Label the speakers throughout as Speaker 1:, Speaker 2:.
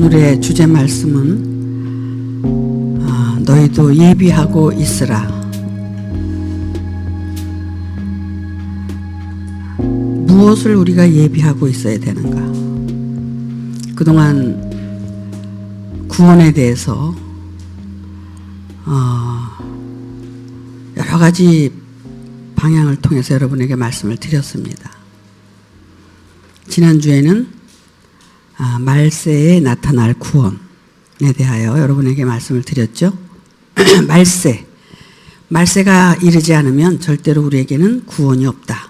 Speaker 1: 오늘의 주제 말씀은 너희도 예비하고 있으라. 무엇을 우리가 예비하고 있어야 되는가? 그동안 구원에 대해서 여러 가지 방향을 통해서 여러분에게 말씀을 드렸습니다. 지난주에는 말세에 나타날 구원에 대하여 여러분에게 말씀을 드렸죠. 말세가 이르지 않으면 절대로 우리에게는 구원이 없다.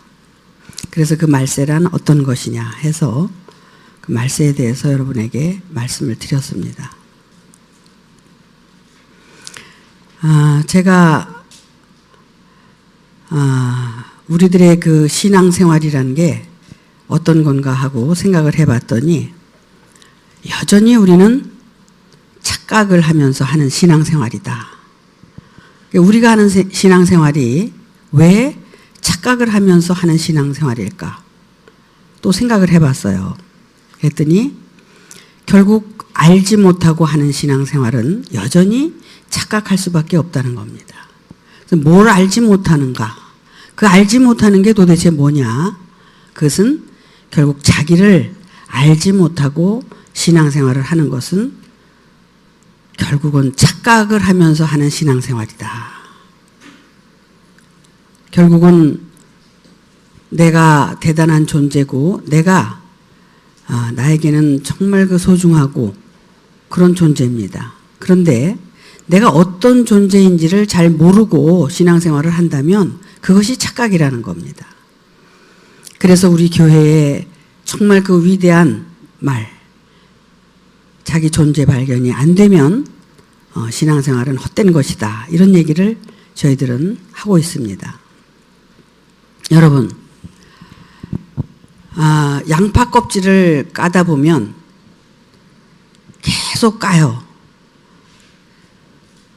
Speaker 1: 그래서 그 말세란 어떤 것이냐 해서 그 말세에 대해서 여러분에게 말씀을 드렸습니다. 제가 우리들의 그 신앙생활이라는 게 어떤 건가 하고 생각을 해봤더니 여전히 우리는 착각을 하면서 하는 신앙생활이다. 우리가 하는 신앙생활이 왜 착각을 하면서 하는 신앙생활일까? 또 생각을 해봤어요. 그랬더니 결국 알지 못하고 하는 신앙생활은 여전히 착각할 수밖에 없다는 겁니다. 그래서 뭘 알지 못하는가? 그 알지 못하는 게 도대체 뭐냐? 그것은 결국 자기를 알지 못하고 신앙생활을 하는 것은 결국은 착각을 하면서 하는 신앙생활이다. 결국은 내가 대단한 존재고 내가 나에게는 정말 그 소중하고 그런 존재입니다. 그런데 내가 어떤 존재인지를 잘 모르고 신앙생활을 한다면 그것이 착각이라는 겁니다. 그래서 우리 교회에 정말 그 위대한 말, 자기 존재 발견이 안 되면 신앙생활은 헛된 것이다. 이런 얘기를 저희들은 하고 있습니다. 여러분, 양파 껍질을 까다 보면 계속 까요.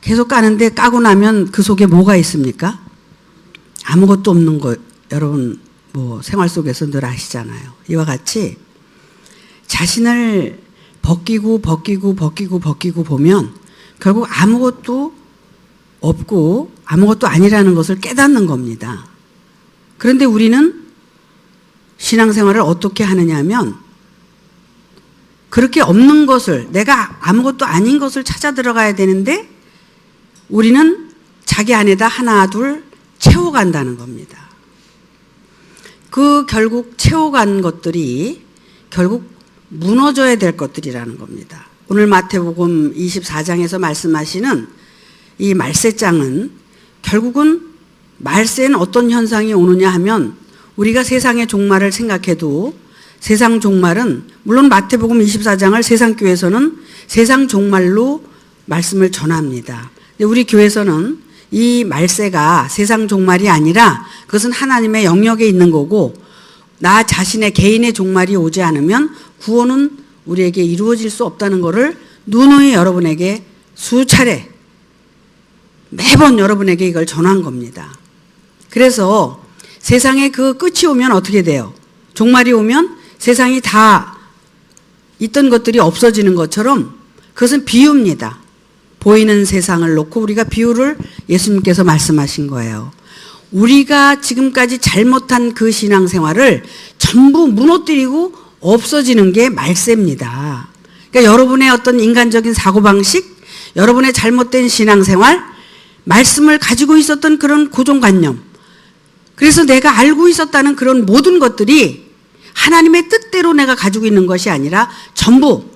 Speaker 1: 계속 까는데 까고 나면 그 속에 뭐가 있습니까? 아무것도 없는 거 여러분 뭐 생활 속에서 늘 아시잖아요. 이와 같이 자신을 벗기고 보면 결국 아무것도 없고 아무것도 아니라는 것을 깨닫는 겁니다. 그런데 우리는 신앙생활을 어떻게 하느냐 하면 그렇게 없는 것을, 내가 아무것도 아닌 것을 찾아 들어가야 되는데 우리는 자기 안에다 하나 둘 채워간다는 겁니다. 그 결국 채워간 것들이 결국 무너져야 될 것들이라는 겁니다. 오늘 마태복음 24장에서 말씀하시는 이 말세장은 결국은 말세는 어떤 현상이 오느냐 하면 우리가 세상의 종말을 생각해도 세상 종말은 물론 마태복음 24장을 세상교회에서는 세상 종말로 말씀을 전합니다. 근데 우리 교회에서는 이 말세가 세상 종말이 아니라 그것은 하나님의 영역에 있는 거고 나 자신의 개인의 종말이 오지 않으면 구원은 우리에게 이루어질 수 없다는 것을 누누이 여러분에게 수차례 매번 여러분에게 이걸 전한 겁니다. 그래서 세상에 그 끝이 오면 어떻게 돼요? 종말이 오면 세상이 다 있던 것들이 없어지는 것처럼 그것은 비유입니다. 보이는 세상을 놓고 우리가 비유를 예수님께서 말씀하신 거예요. 우리가 지금까지 잘못한 그 신앙생활을 전부 무너뜨리고 없어지는 게 말세입니다. 그러니까 여러분의 어떤 인간적인 사고방식, 여러분의 잘못된 신앙생활, 말씀을 가지고 있었던 그런 고정관념, 그래서 내가 알고 있었다는 그런 모든 것들이 하나님의 뜻대로 내가 가지고 있는 것이 아니라 전부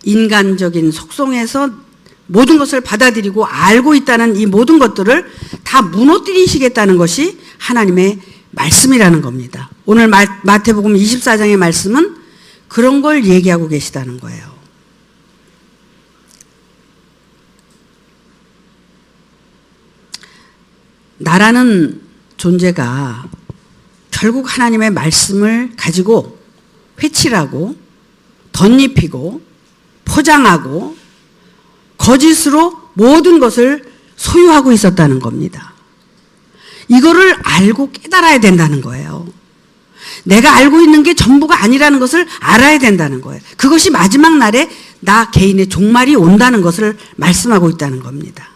Speaker 1: 인간적인 속성에서 모든 것을 받아들이고 알고 있다는 이 모든 것들을 다 무너뜨리시겠다는 것이 하나님의 말씀이라는 겁니다. 오늘 마태복음 24장의 말씀은 그런 걸 얘기하고 계시다는 거예요. 나라는 존재가 결국 하나님의 말씀을 가지고 회칠하고 덧입히고 포장하고 거짓으로 모든 것을 소유하고 있었다는 겁니다. 이거를 알고 깨달아야 된다는 거예요. 내가 알고 있는 게 전부가 아니라는 것을 알아야 된다는 거예요. 그것이 마지막 날에 나 개인의 종말이 온다는 것을 말씀하고 있다는 겁니다.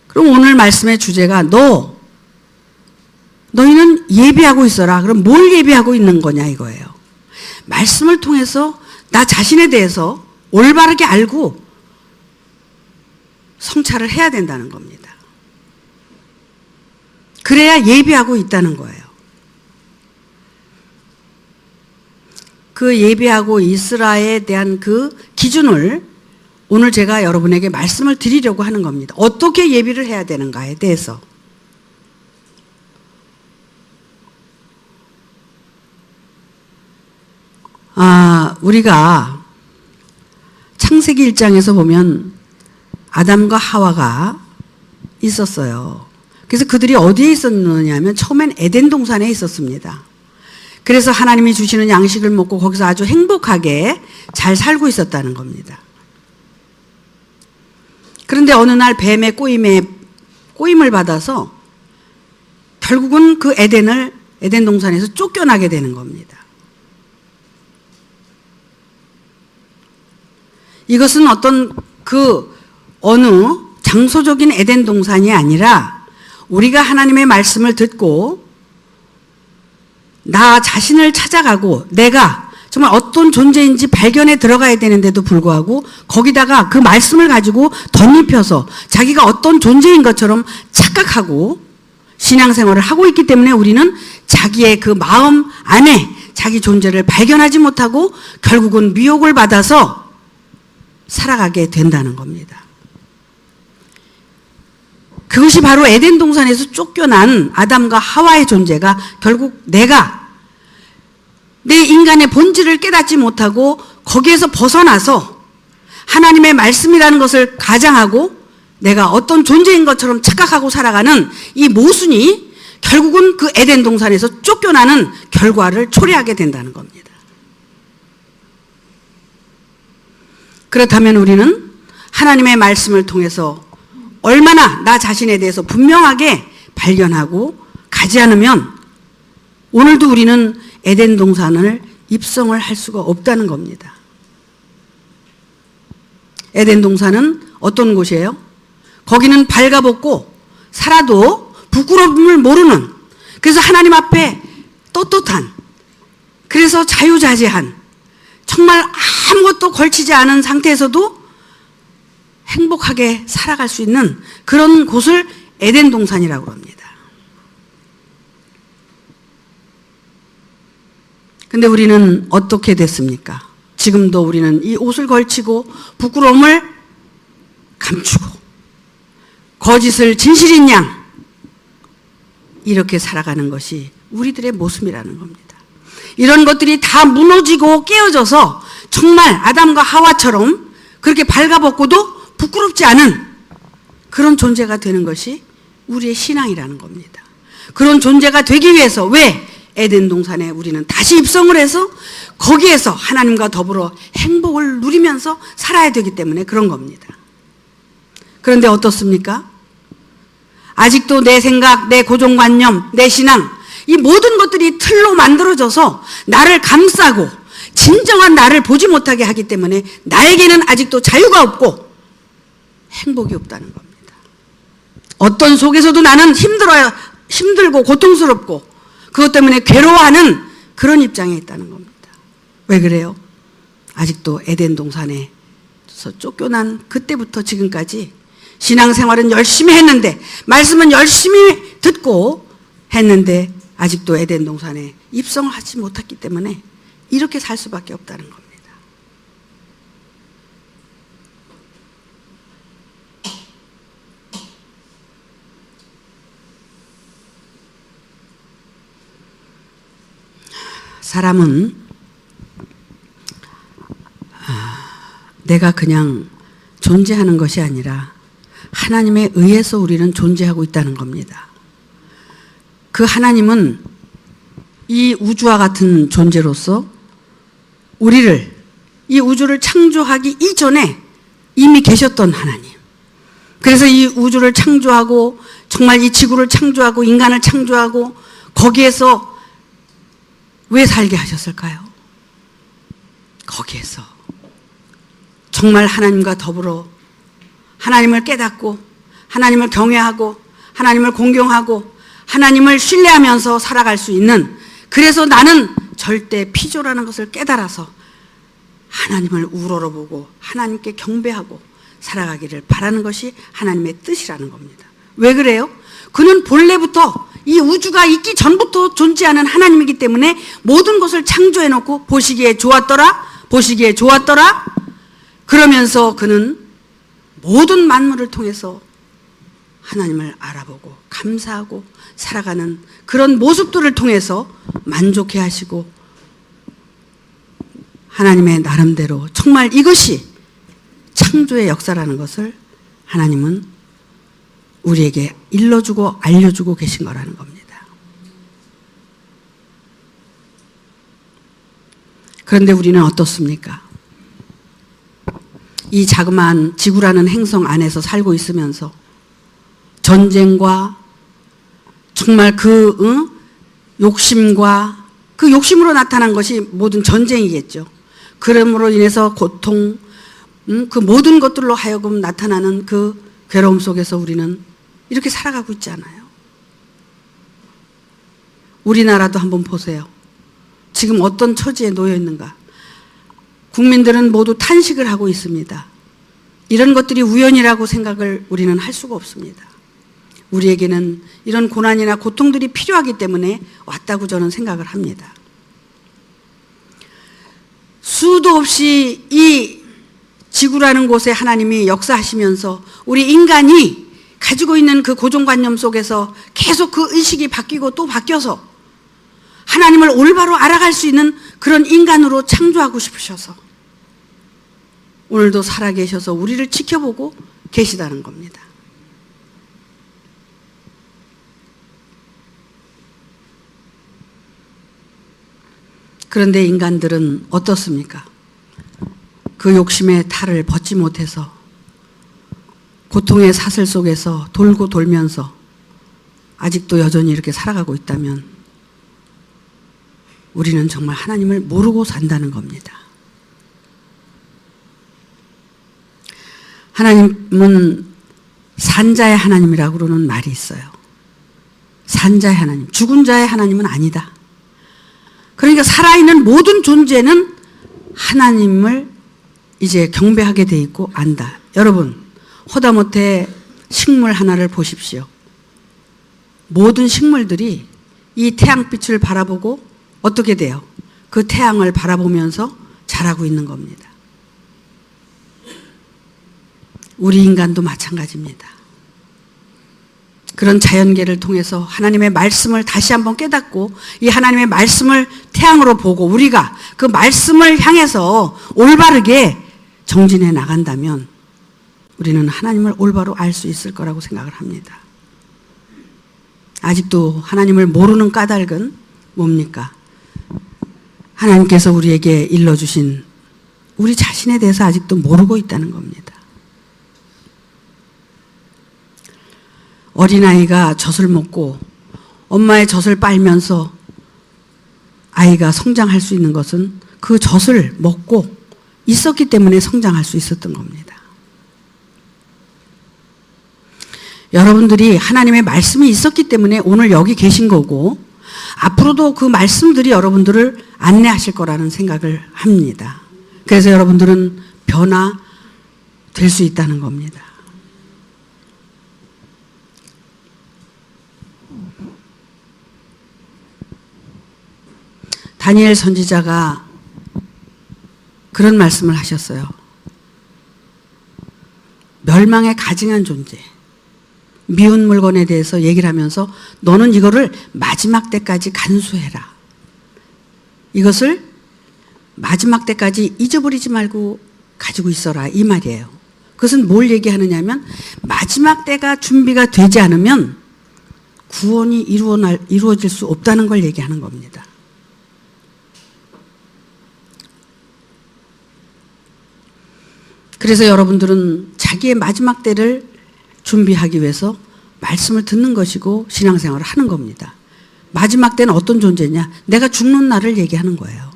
Speaker 1: 그럼 오늘 말씀의 주제가 너희는 예비하고 있어라. 그럼 뭘 예비하고 있는 거냐 이거예요. 말씀을 통해서 나 자신에 대해서 올바르게 알고 성찰을 해야 된다는 겁니다. 그래야 예비하고 있다는 거예요. 그 예비하고 있으라에 대한 그 기준을 오늘 제가 여러분에게 말씀을 드리려고 하는 겁니다. 어떻게 예비를 해야 되는가에 대해서. 우리가 창세기 1장에서 보면 아담과 하와가 있었어요. 그래서 그들이 어디에 있었느냐 하면 처음엔 에덴 동산에 있었습니다. 그래서 하나님이 주시는 양식을 먹고 거기서 아주 행복하게 잘 살고 있었다는 겁니다. 그런데 어느 날 뱀의 꼬임을 받아서 결국은 그 에덴 동산에서 쫓겨나게 되는 겁니다. 이것은 어느 장소적인 에덴 동산이 아니라 우리가 하나님의 말씀을 듣고 나 자신을 찾아가고 내가 정말 어떤 존재인지 발견에 들어가야 되는데도 불구하고 거기다가 그 말씀을 가지고 덧입혀서 자기가 어떤 존재인 것처럼 착각하고 신앙생활을 하고 있기 때문에 우리는 자기의 그 마음 안에 자기 존재를 발견하지 못하고 결국은 미혹을 받아서 살아가게 된다는 겁니다. 그것이 바로 에덴 동산에서 쫓겨난 아담과 하와의 존재가 결국 내가 내 인간의 본질을 깨닫지 못하고 거기에서 벗어나서 하나님의 말씀이라는 것을 가장하고 내가 어떤 존재인 것처럼 착각하고 살아가는 이 모순이 결국은 그 에덴 동산에서 쫓겨나는 결과를 초래하게 된다는 겁니다. 그렇다면 우리는 하나님의 말씀을 통해서 얼마나 나 자신에 대해서 분명하게 발견하고 가지 않으면 오늘도 우리는 에덴 동산을 입성을 할 수가 없다는 겁니다. 에덴 동산은 어떤 곳이에요? 거기는 발가벗고 살아도 부끄러움을 모르는, 그래서 하나님 앞에 떳떳한, 그래서 자유자재한, 정말 아무것도 걸치지 않은 상태에서도 행복하게 살아갈 수 있는 그런 곳을 에덴 동산이라고 합니다. 근데 우리는 어떻게 됐습니까? 지금도 우리는 이 옷을 걸치고 부끄러움을 감추고 거짓을 진실인 양 이렇게 살아가는 것이 우리들의 모습이라는 겁니다. 이런 것들이 다 무너지고 깨어져서 정말 아담과 하와처럼 그렇게 발가벗고도 부끄럽지 않은 그런 존재가 되는 것이 우리의 신앙이라는 겁니다. 그런 존재가 되기 위해서 왜 에덴 동산에 우리는 다시 입성을 해서 거기에서 하나님과 더불어 행복을 누리면서 살아야 되기 때문에 그런 겁니다. 그런데 어떻습니까? 아직도 내 생각, 내 고정관념, 내 신앙, 이 모든 것들이 틀로 만들어져서 나를 감싸고 진정한 나를 보지 못하게 하기 때문에 나에게는 아직도 자유가 없고 행복이 없다는 겁니다. 어떤 속에서도 나는 힘들고 고통스럽고 그것 때문에 괴로워하는 그런 입장에 있다는 겁니다. 왜 그래요? 아직도 에덴 동산에서 쫓겨난 그때부터 지금까지 신앙생활은 열심히 했는데 말씀은 열심히 듣고 했는데 아직도 에덴 동산에 입성을 하지 못했기 때문에 이렇게 살 수밖에 없다는 겁니다. 사람은 내가 그냥 존재하는 것이 아니라 하나님에 의해서 우리는 존재하고 있다는 겁니다. 그 하나님은 이 우주와 같은 존재로서 이 우주를 창조하기 이전에 이미 계셨던 하나님. 그래서 이 우주를 창조하고 정말 이 지구를 창조하고 인간을 창조하고 거기에서 왜 살게 하셨을까요? 거기에서 정말 하나님과 더불어 하나님을 깨닫고 하나님을 경외하고 하나님을 공경하고 하나님을 신뢰하면서 살아갈 수 있는, 그래서 나는 절대 피조라는 것을 깨달아서 하나님을 우러러보고 하나님께 경배하고 살아가기를 바라는 것이 하나님의 뜻이라는 겁니다. 왜 그래요? 그는 본래부터 이 우주가 있기 전부터 존재하는 하나님이기 때문에 모든 것을 창조해놓고 보시기에 좋았더라, 보시기에 좋았더라 그러면서 그는 모든 만물을 통해서 하나님을 알아보고 감사하고 살아가는 그런 모습들을 통해서 만족해 하시고 하나님의 나름대로 정말 이것이 창조의 역사라는 것을 하나님은 우리에게 일러주고 알려주고 계신 거라는 겁니다. 그런데 우리는 어떻습니까? 이 자그마한 지구라는 행성 안에서 살고 있으면서 전쟁과 정말 그 욕심과 그 욕심으로 나타난 것이 모든 전쟁이겠죠. 그러므로 인해서 고통, 그 모든 것들로 하여금 나타나는 그 괴로움 속에서 우리는 이렇게 살아가고 있잖아요. 우리나라도 한번 보세요. 지금 어떤 처지에 놓여 있는가. 국민들은 모두 탄식을 하고 있습니다. 이런 것들이 우연이라고 생각을 우리는 할 수가 없습니다. 우리에게는 이런 고난이나 고통들이 필요하기 때문에 왔다고 저는 생각을 합니다. 수도 없이 이 지구라는 곳에 하나님이 역사하시면서 우리 인간이 가지고 있는 그 고정관념 속에서 계속 그 의식이 바뀌고 또 바뀌어서 하나님을 올바로 알아갈 수 있는 그런 인간으로 창조하고 싶으셔서 오늘도 살아계셔서 우리를 지켜보고 계시다는 겁니다. 그런데 인간들은 어떻습니까? 그 욕심의 탈을 벗지 못해서 고통의 사슬 속에서 돌고 돌면서 아직도 여전히 이렇게 살아가고 있다면 우리는 정말 하나님을 모르고 산다는 겁니다. 하나님은 산자의 하나님이라고 그러는 말이 있어요. 산자의 하나님, 죽은 자의 하나님은 아니다. 그러니까 살아있는 모든 존재는 하나님을 이제 경배하게 돼 있고 안다. 여러분, 허다못해 식물 하나를 보십시오. 모든 식물들이 이 태양빛을 바라보고 어떻게 돼요? 그 태양을 바라보면서 자라고 있는 겁니다. 우리 인간도 마찬가지입니다. 그런 자연계를 통해서 하나님의 말씀을 다시 한번 깨닫고 이 하나님의 말씀을 태양으로 보고 우리가 그 말씀을 향해서 올바르게 정진해 나간다면 우리는 하나님을 올바로 알 수 있을 거라고 생각을 합니다. 아직도 하나님을 모르는 까닭은 뭡니까? 하나님께서 우리에게 일러주신 우리 자신에 대해서 아직도 모르고 있다는 겁니다. 어린아이가 젖을 먹고 엄마의 젖을 빨면서 아이가 성장할 수 있는 것은 그 젖을 먹고 있었기 때문에 성장할 수 있었던 겁니다. 여러분들이 하나님의 말씀이 있었기 때문에 오늘 여기 계신 거고 앞으로도 그 말씀들이 여러분들을 안내하실 거라는 생각을 합니다. 그래서 여러분들은 변화될 수 있다는 겁니다. 다니엘 선지자가 그런 말씀을 하셨어요. 멸망에 가증한 존재, 미운 물건에 대해서 얘기를 하면서 너는 이거를 마지막 때까지 간수해라. 이것을 마지막 때까지 잊어버리지 말고 가지고 있어라, 이 말이에요. 그것은 뭘 얘기하느냐면 마지막 때가 준비가 되지 않으면 구원이 이루어질 수 없다는 걸 얘기하는 겁니다. 그래서 여러분들은 자기의 마지막 때를 준비하기 위해서 말씀을 듣는 것이고 신앙생활을 하는 겁니다. 마지막 때는 어떤 존재냐? 내가 죽는 날을 얘기하는 거예요.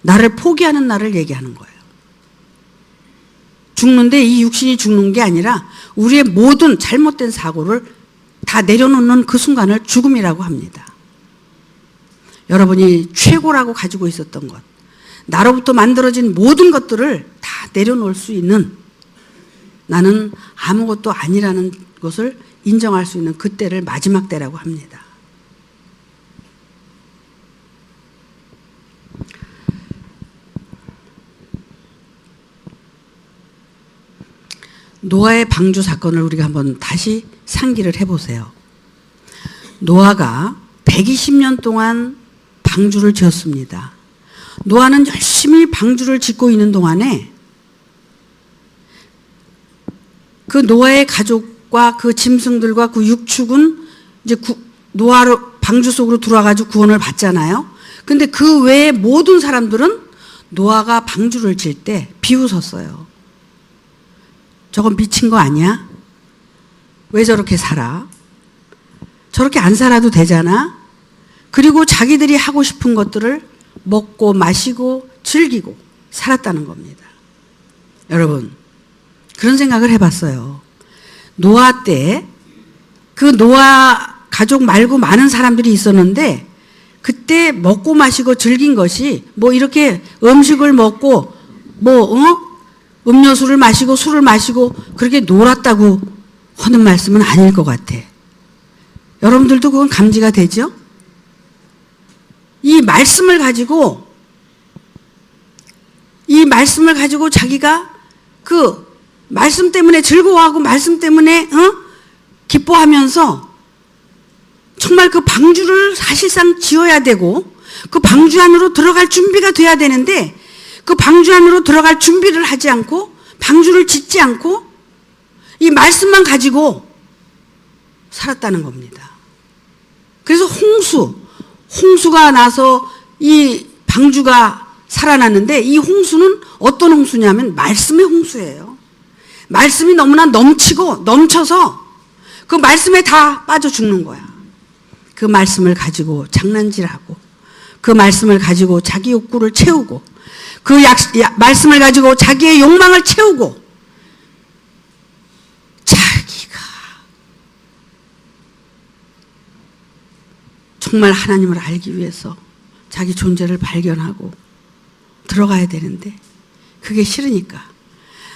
Speaker 1: 나를 포기하는 날을 얘기하는 거예요. 죽는데 이 육신이 죽는 게 아니라 우리의 모든 잘못된 사고를 다 내려놓는 그 순간을 죽음이라고 합니다. 여러분이 최고라고 가지고 있었던 것, 나로부터 만들어진 모든 것들을 다 내려놓을 수 있는, 나는 아무것도 아니라는 것을 인정할 수 있는 그때를 마지막 때라고 합니다. 노아의 방주 사건을 우리가 한번 다시 상기를 해보세요. 노아가 120년 동안 방주를 지었습니다. 노아는 열심히 방주를 짓고 있는 동안에 그 노아의 가족과 그 짐승들과 그 육축은 이제 노아로 방주 속으로 들어와가지고 구원을 받잖아요. 근데 그 외에 모든 사람들은 노아가 방주를 질 때 비웃었어요. 저건 미친 거 아니야? 왜 저렇게 살아? 저렇게 안 살아도 되잖아? 그리고 자기들이 하고 싶은 것들을 먹고 마시고 즐기고 살았다는 겁니다. 여러분, 그런 생각을 해봤어요. 노아 때 그 노아 가족 말고 많은 사람들이 있었는데 그때 먹고 마시고 즐긴 것이 뭐 이렇게 음식을 먹고 음료수를 마시고 술을 마시고 그렇게 놀았다고 하는 말씀은 아닐 것 같아. 여러분들도 그건 감지가 되죠? 이 말씀을 가지고 자기가 그 말씀 때문에 즐거워하고 말씀 때문에 기뻐하면서 정말 그 방주를 사실상 지어야 되고 그 방주 안으로 들어갈 준비가 돼야 되는데 그 방주 안으로 들어갈 준비를 하지 않고 방주를 짓지 않고 이 말씀만 가지고 살았다는 겁니다. 그래서 홍수가 나서 이 방주가 살아났는데 이 홍수는 어떤 홍수냐면 말씀의 홍수예요. 말씀이 너무나 넘쳐서 그 말씀에 다 빠져 죽는 거야. 그 말씀을 가지고 장난질하고 그 말씀을 가지고 자기 욕구를 채우고 그 말씀을 가지고 자기의 욕망을 채우고 자기가 정말 하나님을 알기 위해서 자기 존재를 발견하고 들어가야 되는데 그게 싫으니까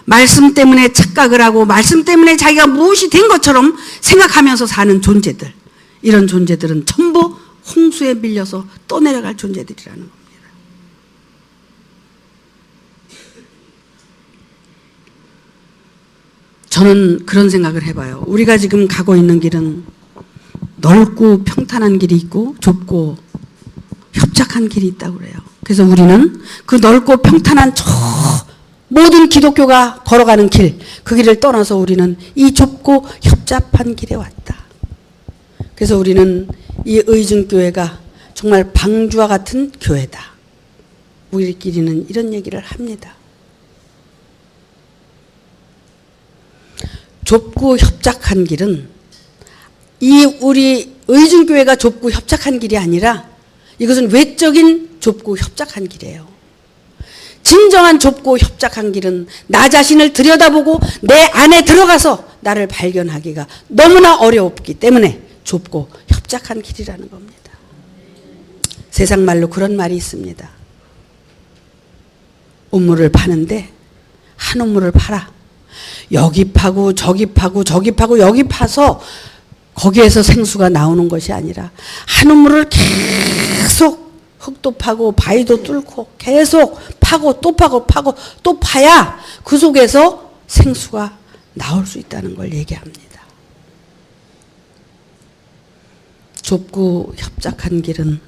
Speaker 1: 말씀 때문에 착각을 하고 말씀 때문에 자기가 무엇이 된 것처럼 생각하면서 사는 존재들, 이런 존재들은 전부 홍수에 밀려서 떠내려갈 존재들이라는 겁니다. 저는 그런 생각을 해봐요. 우리가 지금 가고 있는 길은 넓고 평탄한 길이 있고 좁고 협착한 길이 있다고 그래요. 그래서 우리는 그 넓고 평탄한 저 모든 기독교가 걸어가는 길, 그 길을 떠나서 우리는 이 좁고 협잡한 길에 왔다. 그래서 우리는 이 의증교회가 정말 방주와 같은 교회다. 우리끼리는 이런 얘기를 합니다. 좁고 협착한 길은 우리 의증교회가 좁고 협착한 길이 아니라 이것은 외적인 좁고 협착한 길이에요. 진정한 좁고 협착한 길은 나 자신을 들여다보고 내 안에 들어가서 나를 발견하기가 너무나 어렵기 때문에 좁고 협착한 길이라는 겁니다. 세상 말로 그런 말이 있습니다. 우물을 파는데 한 우물을 파라. 여기 파고 저기 파고 저기 파고 여기 파서 거기에서 생수가 나오는 것이 아니라 한 우물을 계속 흙도 파고 바위도 뚫고 계속 파고 또 파고 파고 또 파야 그 속에서 생수가 나올 수 있다는 걸 얘기합니다. 좁고 협착한 길은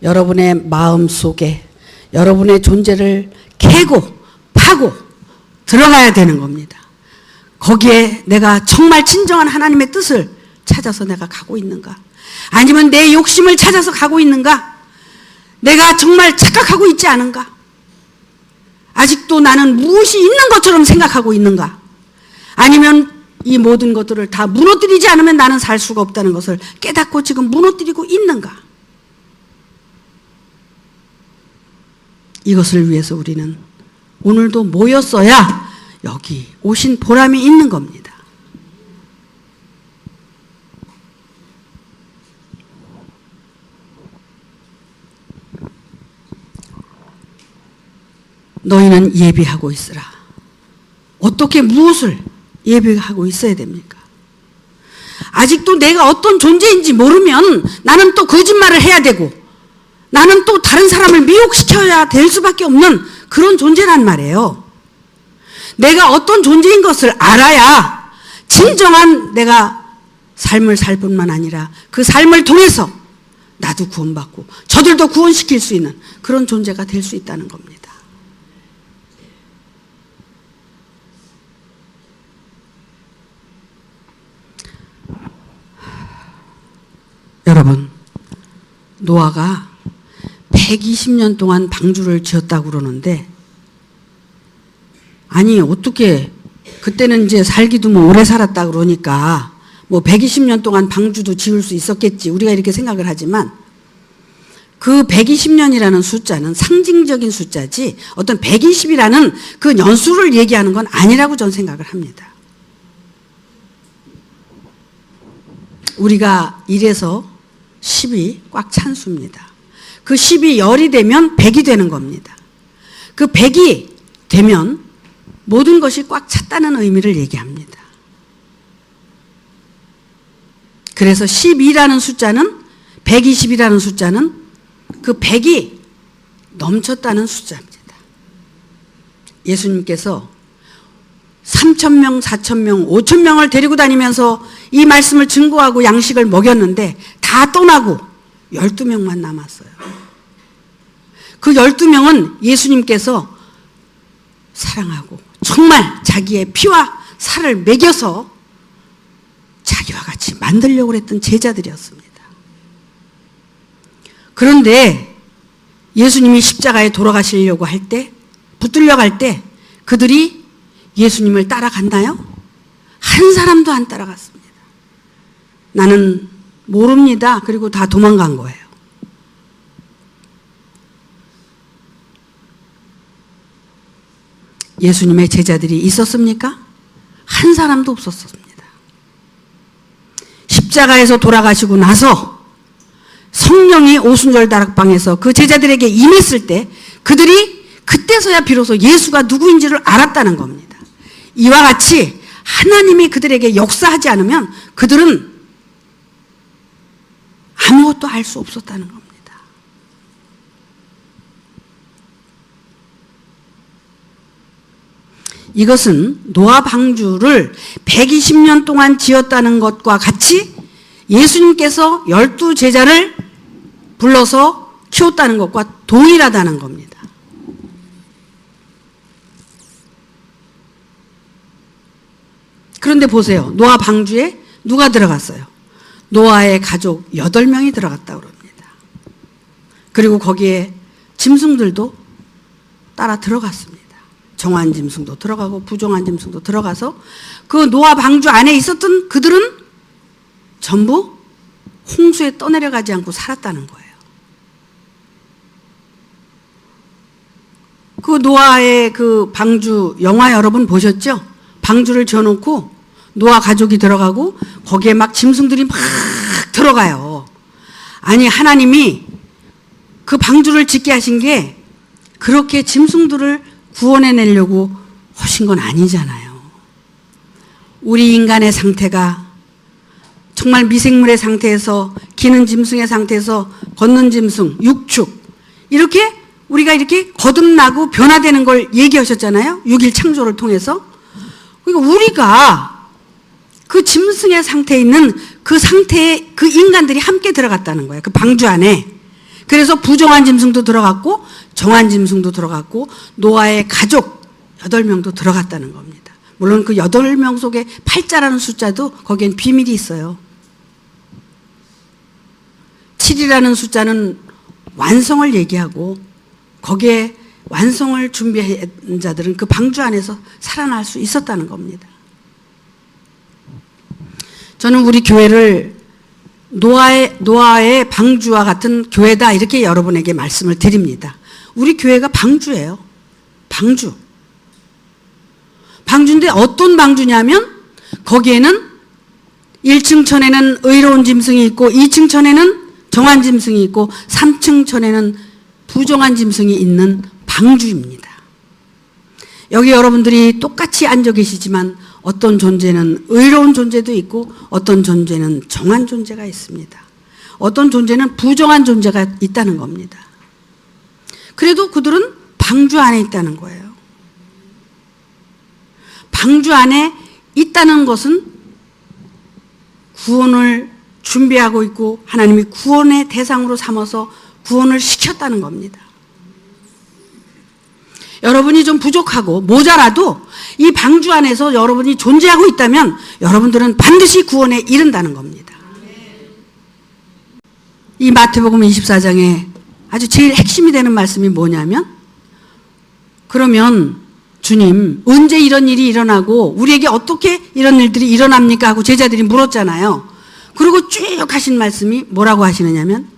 Speaker 1: 여러분의 마음 속에 여러분의 존재를 캐고 파고 들어가야 되는 겁니다. 거기에 내가 정말 진정한 하나님의 뜻을 찾아서 내가 가고 있는가? 아니면 내 욕심을 찾아서 가고 있는가? 내가 정말 착각하고 있지 않은가? 아직도 나는 무엇이 있는 것처럼 생각하고 있는가? 아니면 이 모든 것들을 다 무너뜨리지 않으면 나는 살 수가 없다는 것을 깨닫고 지금 무너뜨리고 있는가? 이것을 위해서 우리는 오늘도 모였어야 여기 오신 보람이 있는 겁니다. 너희는 예비하고 있으라. 어떻게 무엇을 예비하고 있어야 됩니까? 아직도 내가 어떤 존재인지 모르면 나는 또 거짓말을 해야 되고 나는 또 다른 사람을 미혹시켜야 될 수밖에 없는 그런 존재란 말이에요. 내가 어떤 존재인 것을 알아야 진정한 내가 삶을 살 뿐만 아니라 그 삶을 통해서 나도 구원받고 저들도 구원시킬 수 있는 그런 존재가 될 수 있다는 겁니다. 여러분, 노아가 120년 동안 방주를 지었다고 그러는데, 아니 어떻게 그때는 이제 살기도 뭐 오래 살았다 그러니까 뭐 120년 동안 방주도 지을 수 있었겠지 우리가 이렇게 생각을 하지만, 그 120년이라는 숫자는 상징적인 숫자지 어떤 120이라는 그 연수를 얘기하는 건 아니라고 저는 생각을 합니다. 우리가 1에서 10이 꽉 찬 수입니다. 그 10이 열이 되면 100이 되는 겁니다. 그 100이 되면 모든 것이 꽉 찼다는 의미를 얘기합니다. 그래서 12라는 숫자는 120이라는 숫자는 그 100이 넘쳤다는 숫자입니다. 예수님께서 3,000명, 4,000명, 5,000명을 데리고 다니면서 이 말씀을 증거하고 양식을 먹였는데 다 떠나고 12명만 남았어요. 그 12명은 예수님께서 사랑하고 정말 자기의 피와 살을 먹여서 자기와 같이 만들려고 했던 제자들이었습니다. 그런데 예수님이 십자가에 돌아가시려고 할 때, 붙들려 갈 때 그들이 예수님을 따라갔나요? 한 사람도 안 따라갔습니다. 나는 모릅니다. 그리고 다 도망간 거예요. 예수님의 제자들이 있었습니까? 한 사람도 없었습니다. 십자가에서 돌아가시고 나서 성령이 오순절 다락방에서 그 제자들에게 임했을 때 그들이 그때서야 비로소 예수가 누구인지를 알았다는 겁니다. 이와 같이 하나님이 그들에게 역사하지 않으면 그들은 아무것도 알 수 없었다는 겁니다. 이것은 노아 방주를 120년 동안 지었다는 것과 같이 예수님께서 12제자를 불러서 키웠다는 것과 동일하다는 겁니다. 그런데 보세요. 노아 방주에 누가 들어갔어요? 노아의 가족 8명이 들어갔다고 그럽니다. 그리고 거기에 짐승들도 따라 들어갔습니다. 정한 짐승도 들어가고 부정한 짐승도 들어가서 그 노아 방주 안에 있었던 그들은 전부 홍수에 떠내려가지 않고 살았다는 거예요. 그 노아의 그 방주 영화 여러분 보셨죠? 방주를 지어놓고 노아 가족이 들어가고 거기에 막 짐승들이 막 들어가요. 아니 하나님이 그 방주를 짓게 하신 게 그렇게 짐승들을 구원해내려고 하신 건 아니잖아요. 우리 인간의 상태가 정말 미생물의 상태에서 기는 짐승의 상태에서 걷는 짐승, 육축 이렇게 우리가 이렇게 거듭나고 변화되는 걸 얘기하셨잖아요. 6일 창조를 통해서. 그러니까 우리가 그 짐승의 상태에 있는 그 상태에 그 인간들이 함께 들어갔다는 거예요. 그 방주 안에. 그래서 부정한 짐승도 들어갔고 정한 짐승도 들어갔고 노아의 가족 8명도 들어갔다는 겁니다. 물론 그 8명 속에 8자라는 숫자도 거기엔 비밀이 있어요. 7이라는 숫자는 완성을 얘기하고 거기에 완성을 준비한 자들은 그 방주 안에서 살아날 수 있었다는 겁니다. 저는 우리 교회를 노아의 방주와 같은 교회다 이렇게 여러분에게 말씀을 드립니다. 우리 교회가 방주예요. 방주. 방주인데 어떤 방주냐면 거기에는 1층 천에는 의로운 짐승이 있고 2층 천에는 정한 짐승이 있고 3층 천에는 부정한 짐승이 있는 방주입니다. 여기 여러분들이 똑같이 앉아 계시지만 어떤 존재는 의로운 존재도 있고 어떤 존재는 정한 존재가 있습니다. 어떤 존재는 부정한 존재가 있다는 겁니다. 그래도 그들은 방주 안에 있다는 거예요. 방주 안에 있다는 것은 구원을 준비하고 있고 하나님이 구원의 대상으로 삼아서 구원을 시켰다는 겁니다. 여러분이 좀 부족하고 모자라도 이 방주 안에서 여러분이 존재하고 있다면 여러분들은 반드시 구원에 이른다는 겁니다. 이 마태복음 24장에 아주 제일 핵심이 되는 말씀이 뭐냐면, 그러면 주님 언제 이런 일이 일어나고 우리에게 어떻게 이런 일들이 일어납니까 하고 제자들이 물었잖아요. 그리고 쭉 하신 말씀이 뭐라고 하시느냐면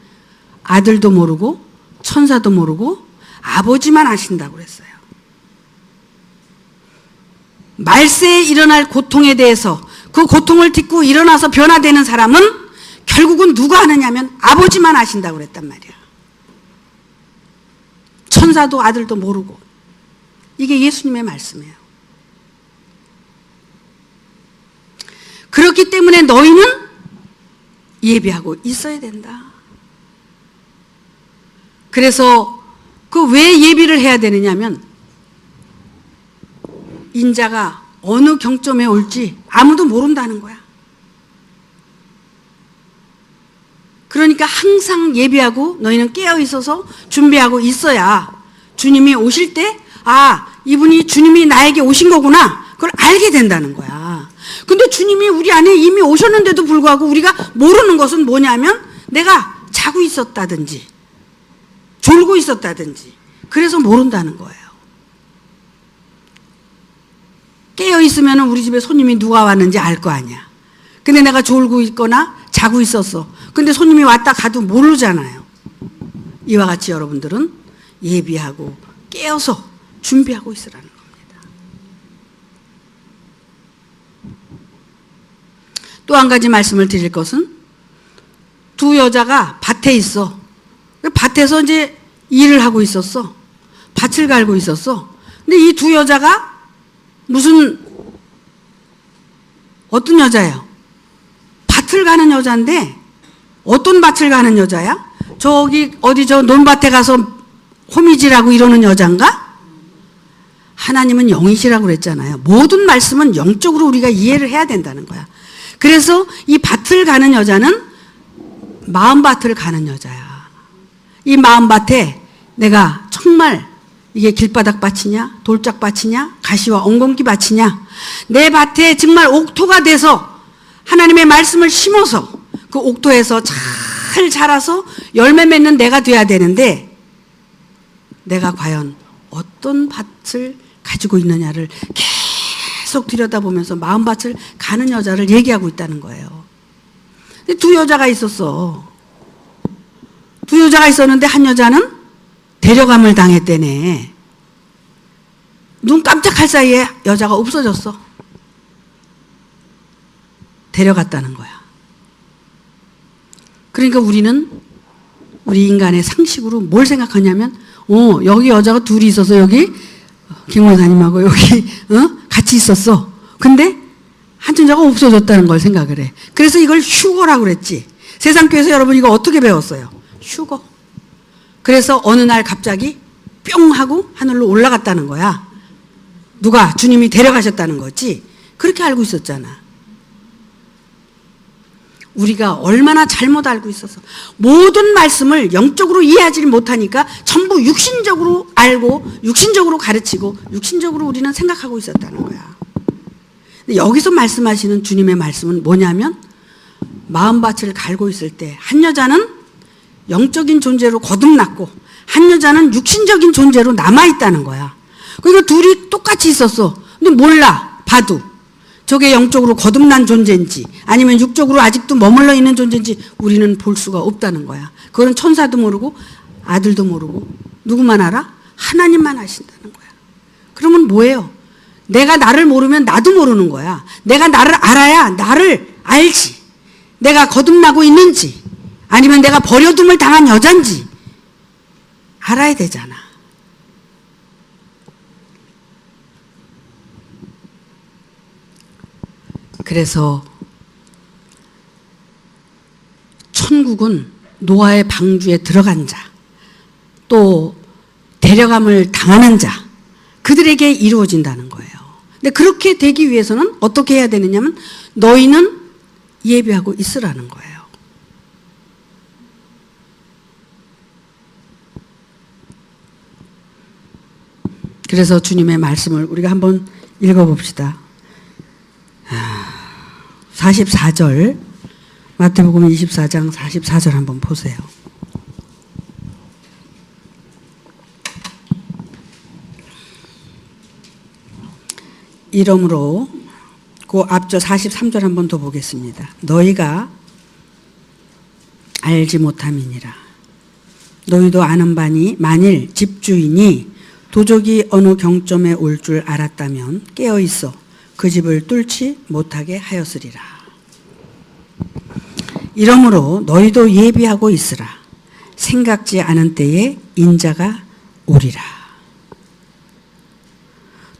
Speaker 1: 아들도 모르고 천사도 모르고 아버지만 아신다고 그랬어요. 말세에 일어날 고통에 대해서 그 고통을 딛고 일어나서 변화되는 사람은 결국은 누가 아느냐면 아버지만 아신다고 그랬단 말이야. 천사도 아들도 모르고. 이게 예수님의 말씀이에요. 그렇기 때문에 너희는 예비하고 있어야 된다. 그래서 그 왜 예비를 해야 되느냐면 인자가 어느 경점에 올지 아무도 모른다는 거야. 그러니까 항상 예비하고 너희는 깨어 있어서 준비하고 있어야 주님이 오실 때 이분이 주님이 나에게 오신 거구나 그걸 알게 된다는 거야. 근데 주님이 우리 안에 이미 오셨는데도 불구하고 우리가 모르는 것은 뭐냐면 내가 자고 있었다든지 졸고 있었다든지 그래서 모른다는 거예요. 깨어 있으면 우리 집에 손님이 누가 왔는지 알 거 아니야. 근데 내가 졸고 있거나 자고 있었어. 근데 손님이 왔다 가도 모르잖아요. 이와 같이 여러분들은 예비하고 깨어서 준비하고 있으라는 겁니다. 또 한 가지 말씀을 드릴 것은 두 여자가 밭에 있어. 밭에서 이제 일을 하고 있었어. 밭을 갈고 있었어. 근데 이 두 여자가 어떤 여자예요? 밭을 가는 여자인데 어떤 밭을 가는 여자야? 저기 어디 저 논밭에 가서 호미질하고 이러는 여잔가? 하나님은 영이시라고 그랬잖아요. 모든 말씀은 영적으로 우리가 이해를 해야 된다는 거야. 그래서 이 밭을 가는 여자는 마음밭을 가는 여자야. 이 마음밭에 내가 정말 이게 길바닥 밭이냐 돌짝 밭이냐 가시와 엉겅퀴 밭이냐 내 밭에 정말 옥토가 돼서 하나님의 말씀을 심어서 그 옥토에서 잘 자라서 열매 맺는 내가 돼야 되는데 내가 과연 어떤 밭을 가지고 있느냐를 계속 들여다보면서 마음밭을 가는 여자를 얘기하고 있다는 거예요. 근데 두 여자가 있었어. 두 여자가 있었는데 한 여자는 데려감을 당했대네. 눈 깜짝할 사이에 여자가 없어졌어. 데려갔다는 거야. 그러니까 우리는 우리 인간의 상식으로 뭘 생각하냐면 여기 여자가 둘이 있어서 여기 김 원사님하고 여기 같이 있었어. 근데 한 여자가 없어졌다는 걸 생각을 해. 그래서 이걸 휴거라고 그랬지. 세상교회에서 여러분 이거 어떻게 배웠어요? 휴거. 그래서 어느 날 갑자기 뿅 하고 하늘로 올라갔다는 거야. 누가? 주님이 데려가셨다는 거지. 그렇게 알고 있었잖아. 우리가 얼마나 잘못 알고 있어서 모든 말씀을 영적으로 이해하지 못하니까 전부 육신적으로 알고 육신적으로 가르치고 육신적으로 우리는 생각하고 있었다는 거야. 근데 여기서 말씀하시는 주님의 말씀은 뭐냐면 마음밭을 갈고 있을 때 한 여자는 영적인 존재로 거듭났고 한 여자는 육신적인 존재로 남아있다는 거야. 그러니까 둘이 똑같이 있었어. 근데 몰라. 봐도. 저게 영적으로 거듭난 존재인지 아니면 육적으로 아직도 머물러 있는 존재인지 우리는 볼 수가 없다는 거야. 그건 천사도 모르고 아들도 모르고 누구만 알아? 하나님만 아신다는 거야. 그러면 뭐예요? 내가 나를 모르면 나도 모르는 거야. 내가 나를 알아야 나를 알지. 내가 거듭나고 있는지 아니면 내가 버려둠을 당한 여잔지 알아야 되잖아. 그래서 천국은 노아의 방주에 들어간 자, 또 데려감을 당하는 자, 그들에게 이루어진다는 거예요. 근데 그렇게 되기 위해서는 어떻게 해야 되느냐면 너희는 예비하고 있으라는 거예요. 그래서 주님의 말씀을 우리가 한번 읽어봅시다. 44절, 마태복음 24장 44절 한번 보세요. 이러므로 그 앞저 43절 한번 더 보겠습니다. 너희가 알지 못함이니라. 너희도 아는 바니 만일 집주인이 도적이 어느 경점에 올 줄 알았다면 깨어있어 그 집을 뚫지 못하게 하였으리라. 이러므로 너희도 예비하고 있으라. 생각지 않은 때에 인자가 오리라.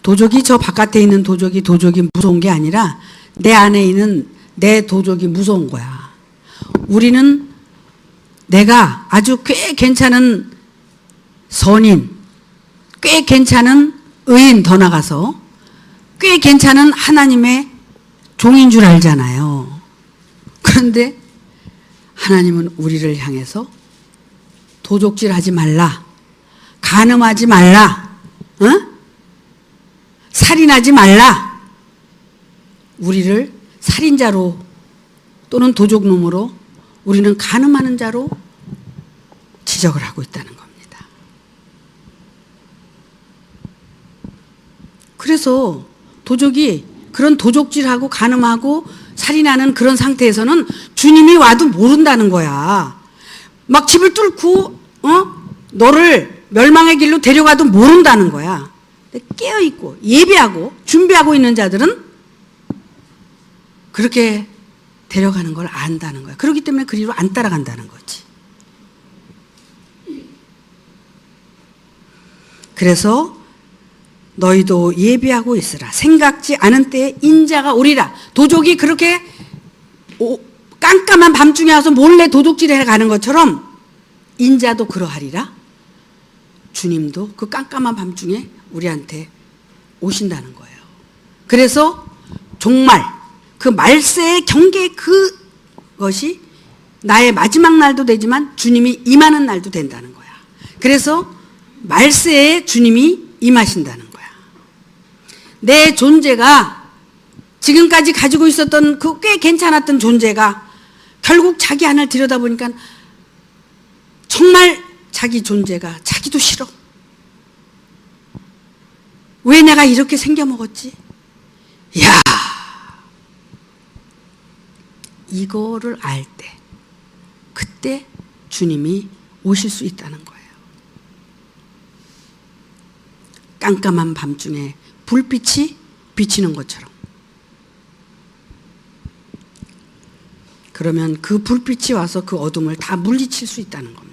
Speaker 1: 도적이 저 바깥에 있는 도적이 무서운 게 아니라 내 안에 있는 내 도적이 무서운 거야. 우리는 내가 아주 꽤 괜찮은 선인, 꽤 괜찮은 의인, 더 나가서 꽤 괜찮은 하나님의 종인 줄 알잖아요. 그런데 하나님은 우리를 향해서 도적질하지 말라, 간음하지 말라, 살인하지 말라, 우리를 살인자로 또는 도적놈으로, 우리는 간음하는 자로 지적을 하고 있다는 겁니다. 그래서 도적이 그런 도적질하고 간음하고 살인하는 그런 상태에서는 주님이 와도 모른다는 거야. 막 집을 뚫고 너를 멸망의 길로 데려가도 모른다는 거야. 깨어있고 예비하고 준비하고 있는 자들은 그렇게 데려가는 걸 안다는 거야. 그렇기 때문에 그리로 안 따라간다는 거지. 그래서 너희도 예비하고 있으라. 생각지 않은 때에 인자가 오리라. 도적이 그렇게 깜깜한 밤중에 와서 몰래 도둑질해 가는 것처럼 인자도 그러하리라. 주님도 그 깜깜한 밤중에 우리한테 오신다는 거예요. 그래서 정말 그 말세의 경계 그것이 나의 마지막 날도 되지만 주님이 임하는 날도 된다는 거야. 그래서 말세에 주님이 임하신다는 거야. 내 존재가 지금까지 가지고 있었던 그 꽤 괜찮았던 존재가 결국 자기 안을 들여다보니까 정말 자기 존재가 자기도 싫어. 왜 내가 이렇게 생겨먹었지? 야, 이거를 알 때, 그때 주님이 오실 수 있다는 거예요. 깜깜한 밤중에 불빛이 비치는 것처럼. 그러면 그 불빛이 와서 그 어둠을 다 물리칠 수 있다는 겁니다.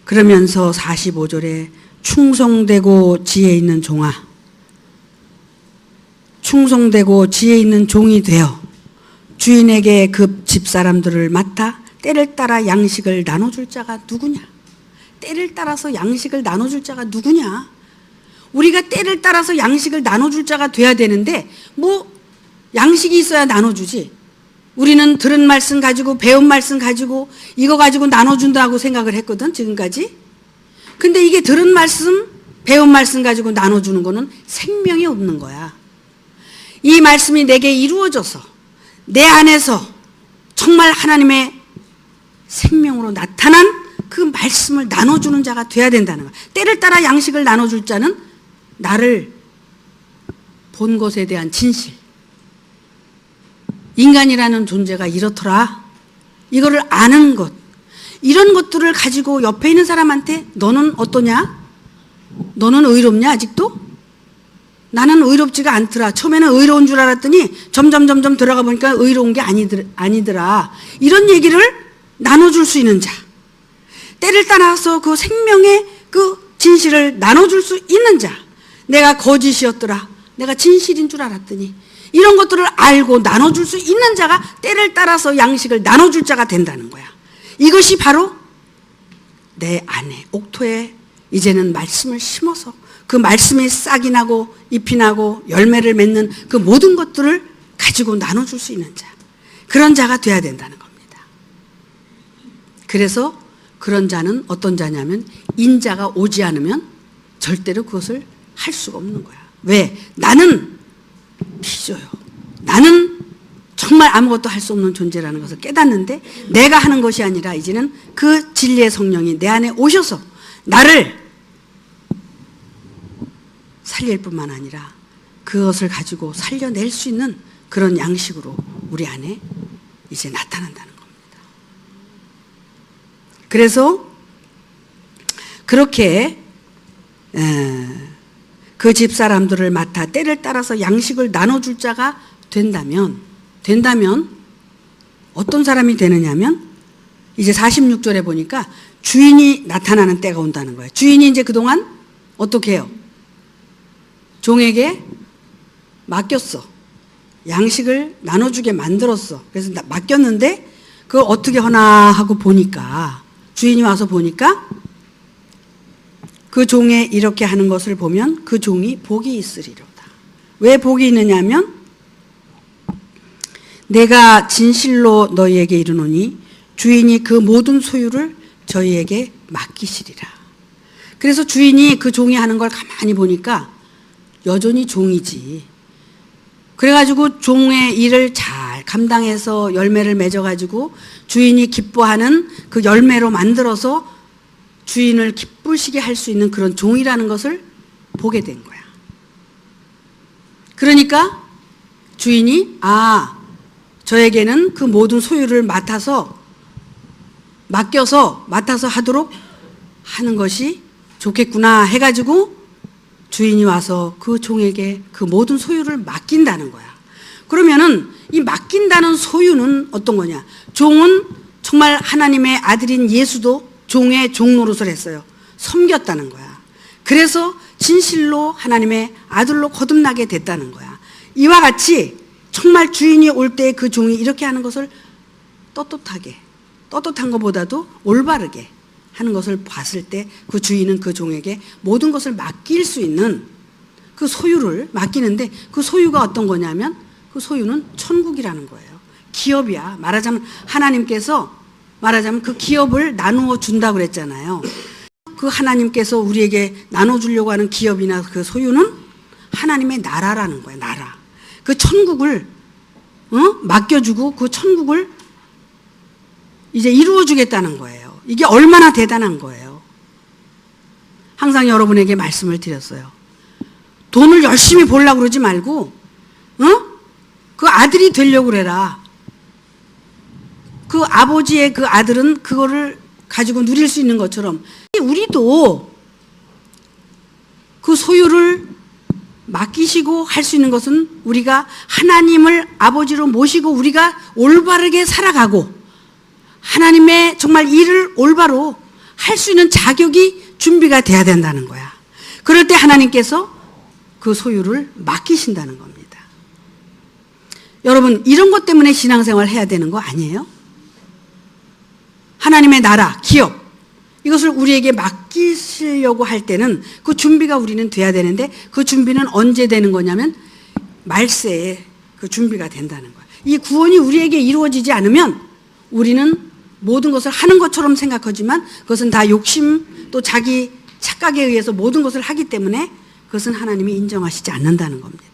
Speaker 1: 그러면서 45절에 충성되고 지혜 있는 종아, 충성되고 지혜 있는 종이 되어 주인에게 그 집사람들을 맡아 때를 따라 양식을 나눠줄 자가 누구냐? 때를 따라서 양식을 나눠줄 자가 누구냐? 우리가 때를 따라서 양식을 나눠줄 자가 돼야 되는데 뭐 양식이 있어야 나눠주지. 우리는 들은 말씀 가지고 배운 말씀 가지고 이거 가지고 나눠준다고 생각을 했거든, 지금까지. 근데 이게 들은 말씀, 배운 말씀 가지고 나눠주는 거는 생명이 없는 거야. 이 말씀이 내게 이루어져서 내 안에서 정말 하나님의 생명으로 나타난 그 말씀을 나눠주는 자가 돼야 된다는 거야. 때를 따라 양식을 나눠줄 자는 나를 본 것에 대한 진실. 인간이라는 존재가 이렇더라. 이거를 아는 것. 이런 것들을 가지고 옆에 있는 사람한테 너는 어떠냐? 너는 의롭냐 아직도? 나는 의롭지가 않더라. 처음에는 의로운 줄 알았더니 점점 들어가 보니까 의로운 게 아니더라. 이런 얘기를 나눠줄 수 있는 자. 때를 따라서 그 생명의 그 진실을 나눠줄 수 있는 자. 내가 거짓이었더라. 내가 진실인 줄 알았더니 이런 것들을 알고 나눠줄 수 있는 자가 때를 따라서 양식을 나눠줄 자가 된다는 거야. 이것이 바로 내 안에 옥토에 이제는 말씀을 심어서 그 말씀이 싹이 나고 잎이 나고 열매를 맺는 그 모든 것들을 가지고 나눠줄 수 있는 자. 그런 자가 돼야 된다는 겁니다. 그래서 그런 자는 어떤 자냐면 인자가 오지 않으면 절대로 그것을 할 수가 없는 거야. 왜? 나는 빚어요. 나는 정말 아무것도 할 수 없는 존재라는 것을 깨닫는데 내가 하는 것이 아니라 이제는 그 진리의 성령이 내 안에 오셔서 나를 살릴 뿐만 아니라 그것을 가지고 살려낼 수 있는 그런 양식으로 우리 안에 이제 나타난다는 겁니다. 그래서 그렇게 그 집사람들을 맡아 때를 따라서 양식을 나눠줄 자가 된다면 어떤 사람이 되느냐면 이제 46절에 보니까 주인이 나타나는 때가 온다는 거예요. 주인이 이제 그동안 어떻게 해요? 종에게 맡겼어. 양식을 나눠주게 만들었어. 그래서 맡겼는데 그걸 어떻게 하나 하고 보니까 주인이 와서 보니까 그 종에 이렇게 하는 것을 보면 그 종이 복이 있으리로다. 왜 복이 있느냐면 내가 진실로 너희에게 이르노니 주인이 그 모든 소유를 저희에게 맡기시리라. 그래서 주인이 그 종이 하는 걸 가만히 보니까 여전히 종이지. 그래가지고 종의 일을 잘 감당해서 열매를 맺어가지고 주인이 기뻐하는 그 열매로 만들어서 주인을 기쁘시게 할 수 있는 그런 종이라는 것을 보게 된 거야. 그러니까 주인이 저에게는 그 모든 소유를 맡아서 하도록 하는 것이 좋겠구나 해가지고 주인이 와서 그 종에게 그 모든 소유를 맡긴다는 거야. 그러면은 이 맡긴다는 소유는 어떤 거냐? 종은 정말 하나님의 아들인 예수도 종의 종노릇을 했어요. 섬겼다는 거야. 그래서 진실로 하나님의 아들로 거듭나게 됐다는 거야. 이와 같이 정말 주인이 올 때 그 종이 이렇게 하는 것을 떳떳한 것보다도 올바르게 하는 것을 봤을 때 그 주인은 그 종에게 모든 것을 맡길 수 있는 그 소유를 맡기는데 그 소유가 어떤 거냐면 그 소유는 천국이라는 거예요. 기업이야. 말하자면 하나님께서 그 기업을 나누어 준다고 그랬잖아요. 그 하나님께서 우리에게 나눠주려고 하는 기업이나 그 소유는 하나님의 나라라는 거예요. 나라. 그 천국을 맡겨주고 그 천국을 이제 이루어주겠다는 거예요. 이게 얼마나 대단한 거예요. 항상 여러분에게 말씀을 드렸어요. 돈을 열심히 벌려고 그러지 말고 그 아들이 되려고 그래라. 그 아버지의 그 아들은 그거를 가지고 누릴 수 있는 것처럼 우리도 그 소유를 맡기시고 할 수 있는 것은 우리가 하나님을 아버지로 모시고 우리가 올바르게 살아가고 하나님의 정말 일을 올바로 할 수 있는 자격이 준비가 돼야 된다는 거야. 그럴 때 하나님께서 그 소유를 맡기신다는 겁니다. 여러분, 이런 것 때문에 신앙생활 해야 되는 거 아니에요? 하나님의 나라, 기업, 이것을 우리에게 맡기시려고 할 때는 그 준비가 우리는 돼야 되는데 그 준비는 언제 되는 거냐면 말세에 그 준비가 된다는 거야. 이 구원이 우리에게 이루어지지 않으면 우리는 모든 것을 하는 것처럼 생각하지만 그것은 다 욕심 또 자기 착각에 의해서 모든 것을 하기 때문에 그것은 하나님이 인정하시지 않는다는 겁니다.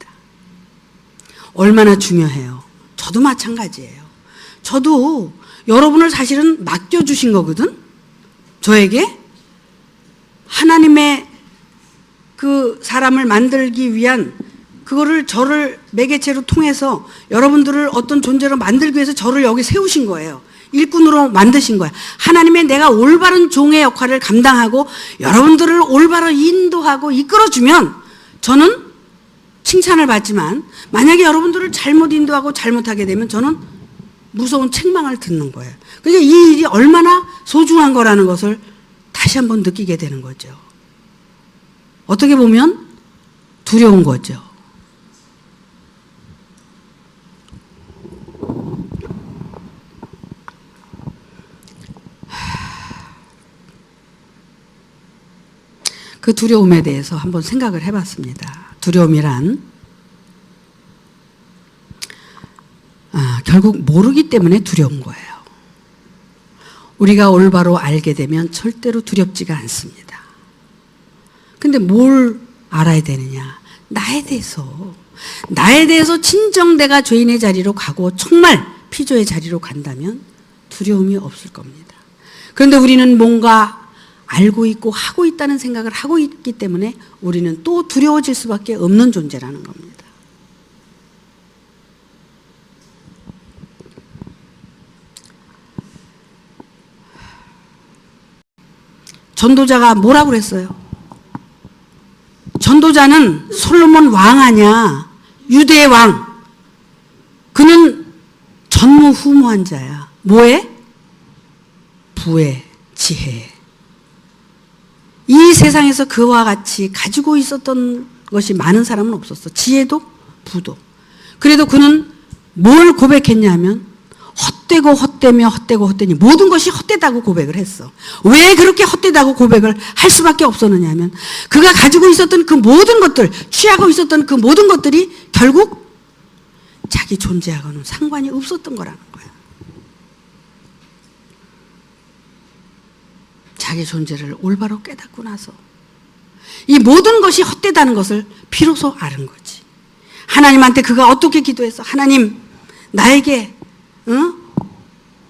Speaker 1: 얼마나 중요해요. 저도 마찬가지예요. 저도 여러분을 사실은 맡겨주신 거거든. 저에게 하나님의 그 사람을 만들기 위한 그거를 저를 매개체로 통해서 여러분들을 어떤 존재로 만들기 위해서 저를 여기 세우신 거예요. 일꾼으로 만드신 거야. 하나님의 내가 올바른 종의 역할을 감당하고 여러분들을 올바로 인도하고 이끌어주면 저는 칭찬을 받지만 만약에 여러분들을 잘못 인도하고 잘못하게 되면 저는 무서운 책망을 듣는 거예요. 그러니까 이 일이 얼마나 소중한 거라는 것을 다시 한번 느끼게 되는 거죠. 어떻게 보면 두려운 거죠. 그 두려움에 대해서 한번 생각을 해봤습니다. 두려움이란 결국 모르기 때문에 두려운 거예요. 우리가 올바로 알게 되면 절대로 두렵지가 않습니다. 근데 뭘 알아야 되느냐? 나에 대해서 진정 내가 죄인의 자리로 가고 정말 피조의 자리로 간다면 두려움이 없을 겁니다. 그런데 우리는 뭔가 알고 있고 하고 있다는 생각을 하고 있기 때문에 우리는 또 두려워질 수밖에 없는 존재라는 겁니다. 전도자가 뭐라고 그랬어요? 전도자는 솔로몬 왕 아니야. 유대의 왕. 그는 전무후무한 자야. 뭐에? 부에, 지혜에. 이 세상에서 그와 같이 가지고 있었던 것이 많은 사람은 없었어. 지혜도 부도. 그래도 그는 뭘 고백했냐면 헛되고 헛되며 헛되고 헛되니 모든 것이 헛되다고 고백을 했어. 왜 그렇게 헛되다고 고백을 할 수밖에 없었느냐 하면 그가 가지고 있었던 그 모든 것들, 취하고 있었던 그 모든 것들이 결국 자기 존재하고는 상관이 없었던 거라는 거야. 자기 존재를 올바로 깨닫고 나서 이 모든 것이 헛되다는 것을 비로소 아는 거지. 하나님한테 그가 어떻게 기도했어? 하나님, 나에게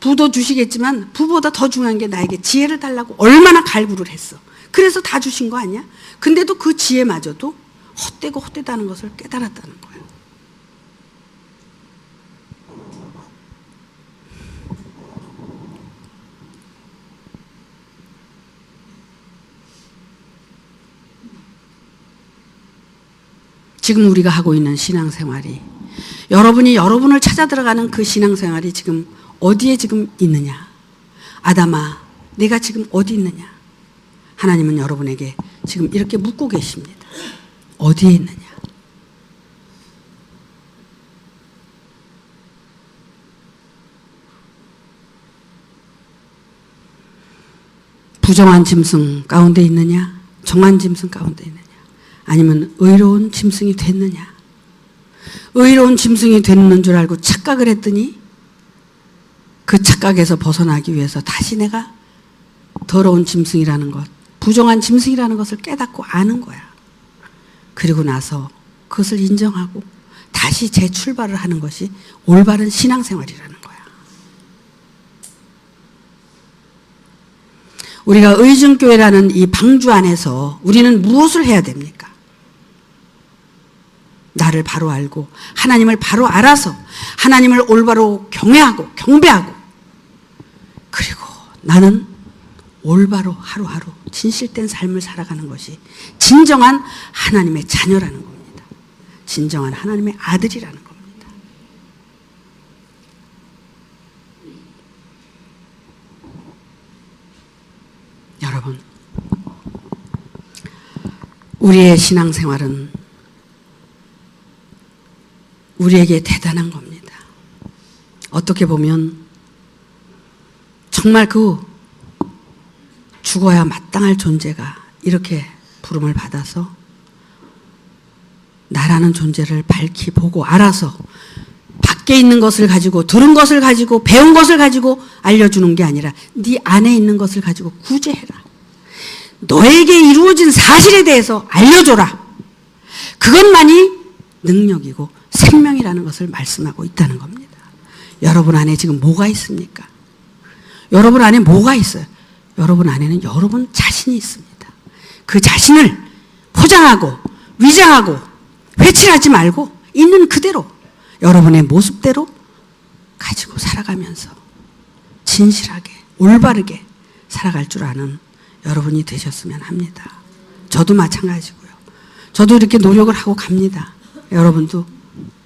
Speaker 1: 부도 주시겠지만 부보다 더 중요한 게 나에게 지혜를 달라고 얼마나 갈구를 했어. 그래서 다 주신 거 아니야? 근데도 그 지혜마저도 헛되고 헛되다는 것을 깨달았다는 거야. 지금 우리가 하고 있는 신앙생활이 여러분이 여러분을 찾아 들어가는 그 신앙생활이 지금 어디에 지금 있느냐? 아담아, 내가 지금 어디 있느냐? 하나님은 여러분에게 지금 이렇게 묻고 계십니다. 어디에 있느냐? 부정한 짐승 가운데 있느냐? 정한 짐승 가운데 있느냐? 아니면 의로운 짐승이 됐느냐? 의로운 짐승이 됐는 줄 알고 착각을 했더니 그 착각에서 벗어나기 위해서 다시 내가 더러운 짐승이라는 것, 부정한 짐승이라는 것을 깨닫고 아는 거야. 그리고 나서 그것을 인정하고 다시 재출발을 하는 것이 올바른 신앙생활이라는 거야. 우리가 의증교회라는 이 방주 안에서 우리는 무엇을 해야 됩니까? 나를 바로 알고 하나님을 바로 알아서 하나님을 올바로 경외하고 경배하고 그리고 나는 올바로 하루하루 진실된 삶을 살아가는 것이 진정한 하나님의 자녀라는 겁니다. 진정한 하나님의 아들이라는 겁니다. 여러분, 우리의 신앙생활은 우리에게 대단한 겁니다. 어떻게 보면 정말 그 죽어야 마땅할 존재가 이렇게 부름을 받아서 나라는 존재를 밝히 보고 알아서 밖에 있는 것을 가지고 들은 것을 가지고 배운 것을 가지고 알려주는 게 아니라 네 안에 있는 것을 가지고 구제해라. 너에게 이루어진 사실에 대해서 알려줘라. 그것만이 능력이고 생명이라는 것을 말씀하고 있다는 겁니다. 여러분 안에 지금 뭐가 있습니까? 여러분 안에 뭐가 있어요? 여러분 안에는 여러분 자신이 있습니다. 그 자신을 포장하고 위장하고 회칠하지 말고 있는 그대로 여러분의 모습대로 가지고 살아가면서 진실하게 올바르게 살아갈 줄 아는 여러분이 되셨으면 합니다. 저도 마찬가지고요. 저도 이렇게 노력을 하고 갑니다. 여러분도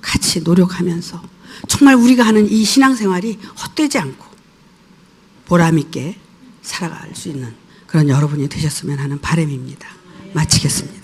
Speaker 1: 같이 노력하면서 정말 우리가 하는 이 신앙생활이 헛되지 않고 보람 있게 살아갈 수 있는 그런 여러분이 되셨으면 하는 바람입니다. 마치겠습니다.